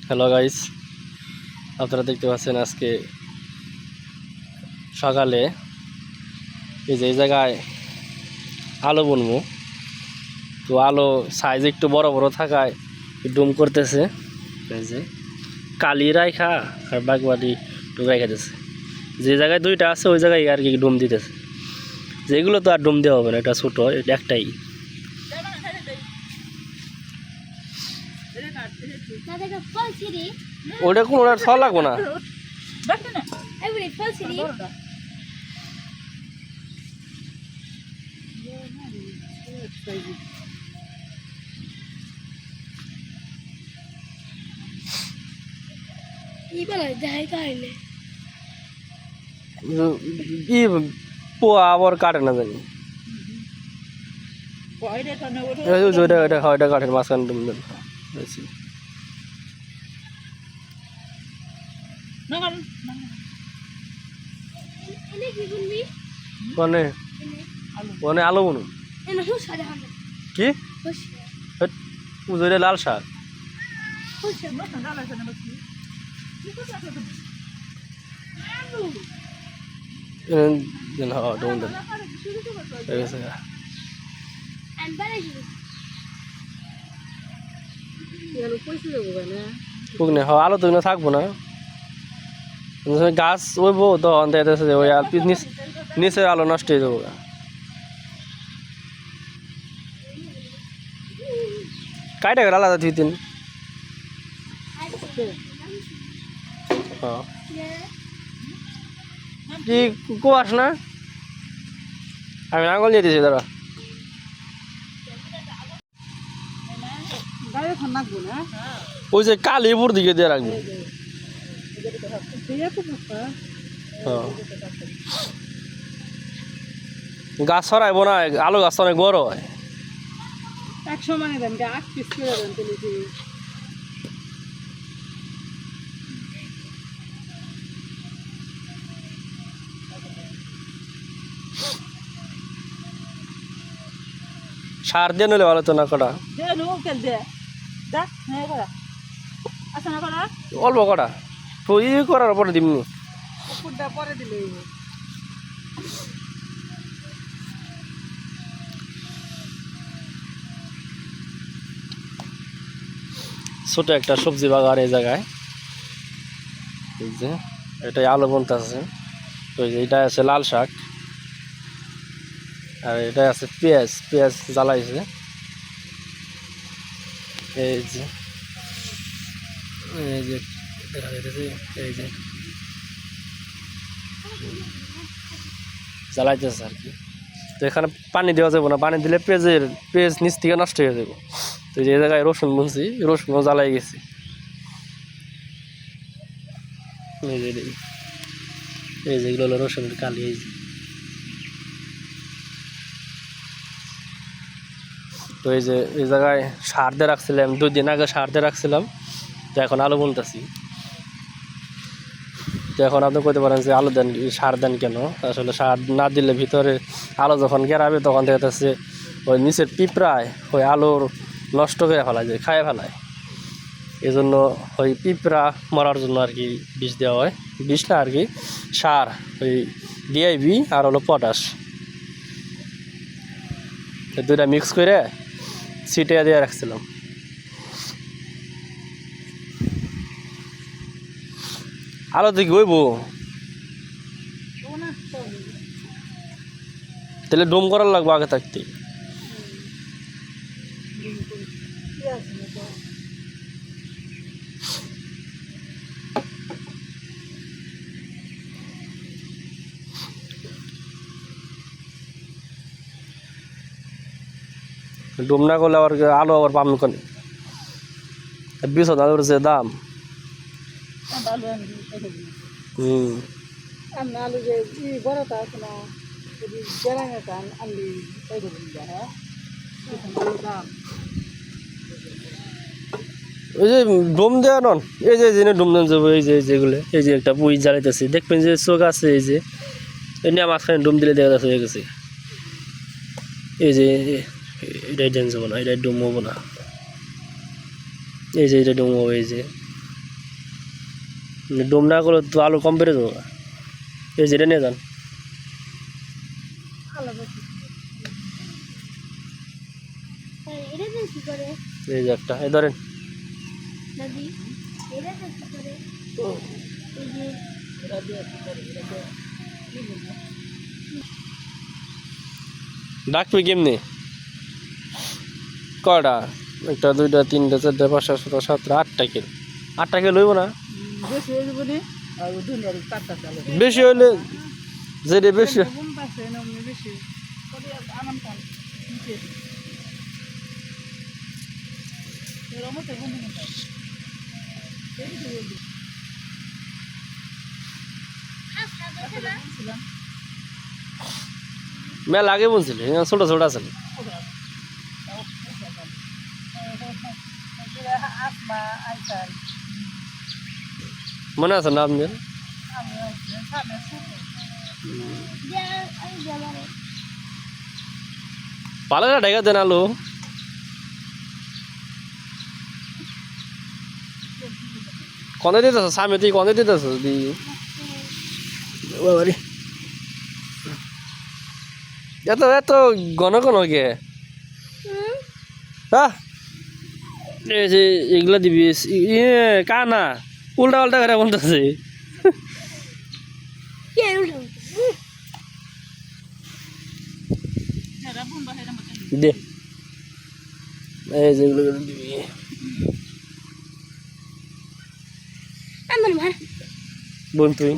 Hello guys, আপনারা দেখতে পাচ্ছেন আজকে সকালে এই জায়গায় আলো বুনবো। তো আলো সাইজ একটু বড় বড় থাকায় ডুম করতেছে। এই যে কালি রাইখা আর বাগবাড়ি ডুম রাইখা দিতেছে। যে জায়গায় দুইটা আছে ওই জায়গায় আর কি ডুম দিতেছে। যেগুলো তো আর ডুম দেওয়া হবে না, এটা ছোটো, এটা একটাই। ওটা কোনো ওটা ছড়া লাগবো না। ই পোয়া আবার কাটে না জানি, ওইটা কাঠের মাঝখানে ডুম দেন। কনে কনে আলো বনু কি পুজোরে লাল শাক আলো তো থাকবো না, গাছ ওইবো তখন দেখতেছে ওই নিচের আলো নষ্ট হয়ে যাবো। কাইটা গেল আলাদা দুই তিন কি কুয়াস না, আমি আঙুল দিয়ে দিয়েছি দাঁড়া। ওই যে কালীপুর দিকে দিয়ে রাখবো। গাছ ছড়াইবো না, আলু গাছ অনেক বড় হয়। সার দিয়ে নিলে ভালো তো না, কটা অল্প কটা তো ই করার পরে দিমনি। ছোট একটা সবজি বাগান এই জায়গায়, এই যে এটাই আলু বুনতেছে। ওই যে এটা আছে লাল শাক, আর এটা আছে পেঁয়াজ, পেঁয়াজ জ্বালাইছে। এই যে এই যে দেখা যাইতেছে, এই যে জ্বালাইতেছে আর কি। তো এখানে পানি দেওয়া যাবে না, পানি দিলে পেঁয়াজ নিচ থেকে নষ্ট হয়ে যাবে। তো এই জায়গায় রসুন বুনছি, রসুনও জ্বালাই গেছে। এই যেগুলো হলো রসুনের কালি। এই যে তো এই যে এই জায়গায় সার দিয়ে রাখছিলাম, 2 দিন আগে সার দিয়ে রাখছিলাম। তো এখন আলু বুনতেছি। তো এখন আপনি কইতে পারেন যে আলু দেন, সার দেন কেন? আসলে সার না দিলে ভিতরে আলু যখন গেরাবে তখন দেখা যাচ্ছে ওই নিচের পিঁপড়ায় ওই আলুর নষ্ট করে ফেলায়, যায় খায় ফেলায়। এই জন্য ওই পিঁপড়া মরার জন্য আর কি বিষ দেওয়া হয়। বিষ না আর কি, সার, ওই ডিআইবি আর হলো পটাশ, দুইটা মিক্স করে ছিটিয়ে দিয়ে রাখছিলাম। আলো দিকে হইব তাহলে ডোম করার লাগবো আগে থাকতে। ডোম না করলে আবার আলো আবার পাম করে 20,000 যে দাম। ওই যে ডোম দেওয়া নন, এই যে ডোম দেন যাবো, এই যে যেগুলো, এই যে একটা পুই জ্বালাইতেছে দেখবেন যে চোখ আছে, এই যে এনে মাঝখানে ডোম দিলে দেখা যাচ্ছে হয়ে গেছে। এই যে এটাই ডেন যাবো না, এটাই ডোম হবো না, এই যে এটা ডোম হবো। এই যে ডুম না করলে তো আলু কম পেরে দেবো এই যেটা নিয়ে যান এই যে একটা এই ধরেন ডাকবি কেমনি কটা একটা দুইটা তিনটা চারটা পাঁচটা ছটা সাতটা 8টা কিলো 8টা কিলো লইব না বেশি হইলে যেটা বেশি মেলা আগে বলছিলি ছোট ছোট আছে মনে আছে না আপনার ভালো করে ঢেকে দেন আলু কনে দিতেছ সামনে তুই কনে দিতেছ এত এত ঘন ঘন কে এই যে এগুলা দিবি কানা উল্টা পাল্টা করে বলতেছে দে এই যেগুলো দিবি বোন তুই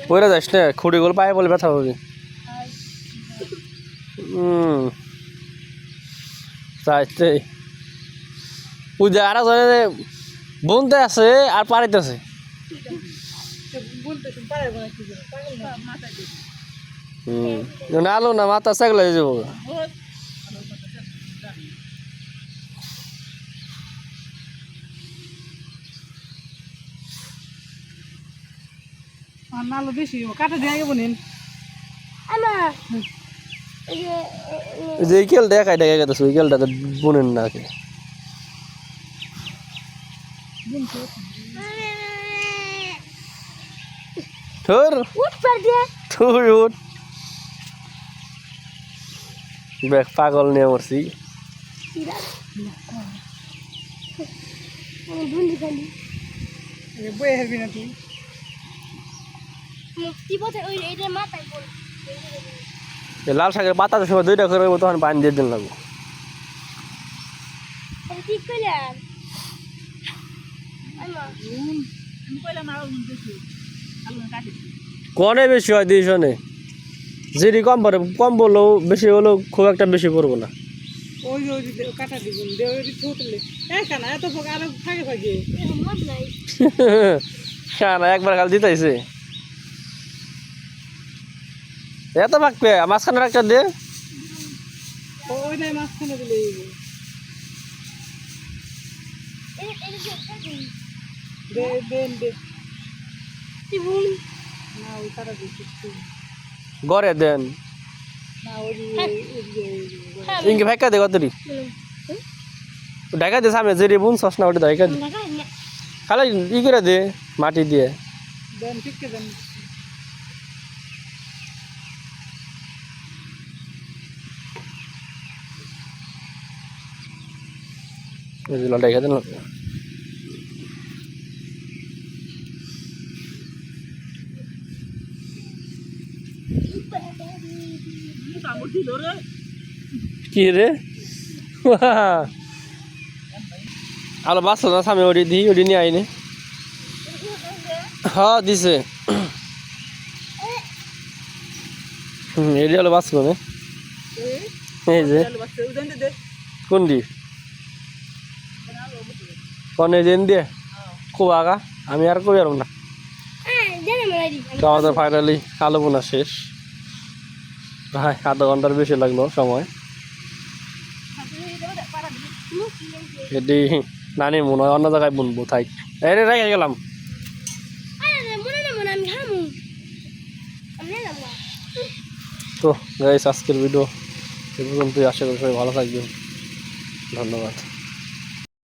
পরে যাস না খুঁড়িগুলো পায়ে বলে ব্যথা হবে চাইতে পূজা আর বুনতে আছে আর পাড়িতেছে আলো না মাথা সেগলা হয়ে যাবো নালো বেশি কাটা দিয়ে আগে বনিন যে কেল দেখাই দেখা গেছে ওই কেলটাতে বুনেন না কে তোর তুই উঠ দেখ পাগল নিয়ে মরছি বয়ে হারবি না তুই লাল শাকের পাতা সময় 2টা করে তখন পানি দিয়ে দিন লাগবো কনে বেশি হয় 200 নে যেটি কম পড়ে কম বললেও বেশি হলেও খুব একটা বেশি পড়বো না ওই যে কাটা দিবেন দেওয়ারি ছোটলে কানা এত আরো থাকে থাকে না একবার কাল দিতেছে এত পাকবে মাঝখানে একটা দে ওইটাই মাঝখানে দিলে গড়ে দেন ইনকে ভাইকা দে কতরি ঢাকা দে সামনে যে বুন সস না ওটা ঢাকা দে খালি ই করে দে মাটি দিয়ে দেন ঠিক দেন এগুলো ঢাকা দেন কি রে আলো বাঁচলো না সামনে ওটি দিই ওটি নিয়ে আইনি হ্যাঁ দিছে এটি হলো বাঁচলো না এই যে কোনটি কনে দিন দিয়ে খুব আগা আমি আর কই পারব না তো আমাদের ফাইনালি আলু বোনা শেষ ভাই আধা ঘন্টার বেশি লাগলো সময় এটি নানি মনে হয় অন্য জায়গায় বুনবো থাই এরে রেখে গেলাম তো গাইস আজকের ভিডিও এ পর্যন্তই, আশা করি সবাই ভালো থাকবেন। ধন্যবাদ।